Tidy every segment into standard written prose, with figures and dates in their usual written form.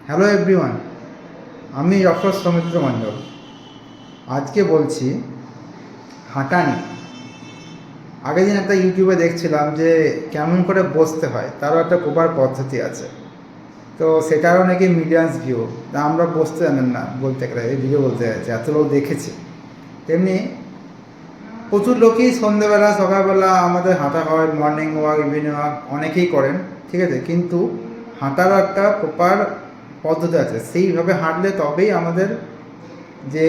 Hello everyone, আমি doctor Soumitra মণ্ডল। আজকে বলছি হাঁটা নিয়ে। আগের দিন একটা ইউটিউবে দেখছিলাম যে কেমন করে বসতে হয়, তারও একটা প্রপার পদ্ধতি আছে। তো সেটারও নাকি মিলিয়ন্স ভিউ। তা আমরা বসতে জানেন না বলতে গেলে, এই ভিডিও বলতে যাচ্ছে, এত লোক দেখেছি। তেমনি প্রচুর লোকই সন্ধ্যেবেলা সকালবেলা আমাদের হাঁটা হয়, মর্নিং ওয়াক, ইভিনিং ওয়াক অনেকেই করেন, ঠিক আছে। কিন্তু হাঁটারও একটা প্রপার পদ্ধতি আছে, সেইভাবে হাঁটলে তবেই আমাদের যে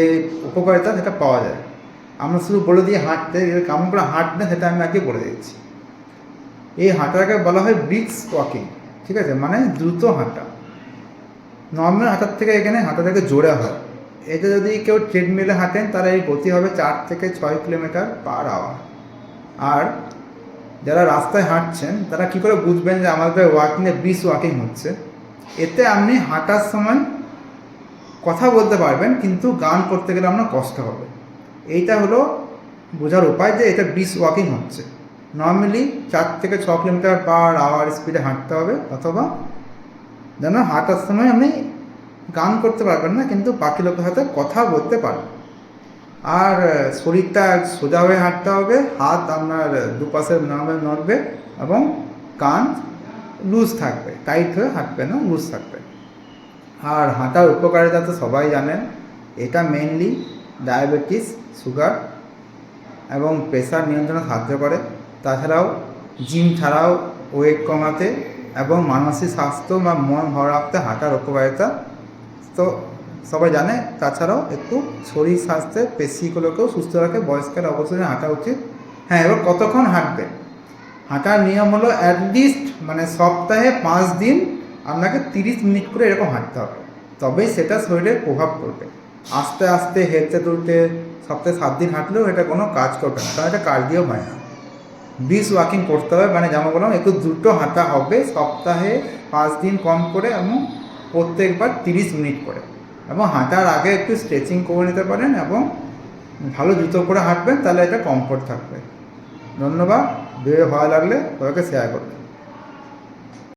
উপকারিতা সেটা পাওয়া যায়। আমরা শুধু বলে দিই হাঁটতে, কেমন করে হাঁটতে সেটা আমি আগে বলে দিচ্ছি। এই হাঁটাটাকে বলা হয় ব্রিস্ক ওয়াকিং, ঠিক আছে, মানে দ্রুত হাঁটা। নর্মাল হাঁটার থেকে এখানে হাঁটাটাকে জোরে হয়। এতে যদি কেউ ট্রেডমিলে হাঁটেন তাহলে এই গতি হবে 4 থেকে 6 কিলোমিটার/আওয়ার। আর যারা রাস্তায় হাঁটছেন তারা কী করে বুঝবেন যে আমাদের ওয়াকিংয়ে ব্রিস্ক ওয়াকিং হচ্ছে? এতে আপনি হাঁটার সময় কথা বলতে পারবেন, কিন্তু গান করতে গেলে আপনার কষ্ট হবে। এইটা হলো বোঝার উপায় যে এটা ব্রিস্ক ওয়াকিং হচ্ছে। নর্মালি 4 থেকে 6 কিলোমিটার/আওয়ার স্পিডে হাঁটতে হবে, অথবা যেন হাঁটার সময় আপনি গান করতে পারবেন না, কিন্তু বাকি লোকের সাথে কথা বলতে পারবেন। আর শরীরটা সোজা হয়ে হাঁটতে হবে, হাত আপনার দুপাশে নড়বে, এবং কান লুজ থাকবে, টাইট হয়ে হাঁটবে না, লুজ থাকবে। আর হাঁটার উপকারিতা তো সবাই জানেন। এটা মেনলি ডায়াবেটিস, সুগার এবং প্রেশার নিয়ন্ত্রণে সাহায্য করে। তাছাড়াও জিম ছাড়াও ওয়েট কমাতে এবং মানসিক স্বাস্থ্য বা মন ভালো রাখতে হাঁটার উপকারিতা তো সবাই জানে। তাছাড়াও একটু শরীর স্বাস্থ্যের পেশিগুলোকেও সুস্থ রাখে। বয়স্কের অবশ্যই হাঁটা উচিত। হ্যাঁ, এবার কতক্ষণ হাঁটবে? হাঁটার নিয়ম হলো অ্যাটলিস্ট মানে সপ্তাহে 5 দিন আপনাকে 30 মিনিট করে এরকম হাঁটতে হবে, তবেই সেটা শরীরে প্রভাব পড়বে। আস্তে আস্তে হেঁটে তুলতে সপ্তাহে 7 দিন হাঁটলেও এটা কোনো কাজ করবে না, কারণ এটা কার্ডিও হয় না। ব্রিস্ক ওয়াকিং করতে হবে, মানে যেমন বললাম একটু দ্রুত হাঁটা হবে, সপ্তাহে 5 দিন কম করে, এবং প্রত্যেকবার 30 মিনিট করে। এবং হাঁটার আগে একটু স্ট্রেচিং করে নিতে পারেন, এবং ভালো জুতো পরে হাঁটবেন, তাহলে এটা কমফোর্ট থাকবে। ধন্যবাদ। ভিডিও ভালো লাগলে সবাইকে শেয়ার করবেন।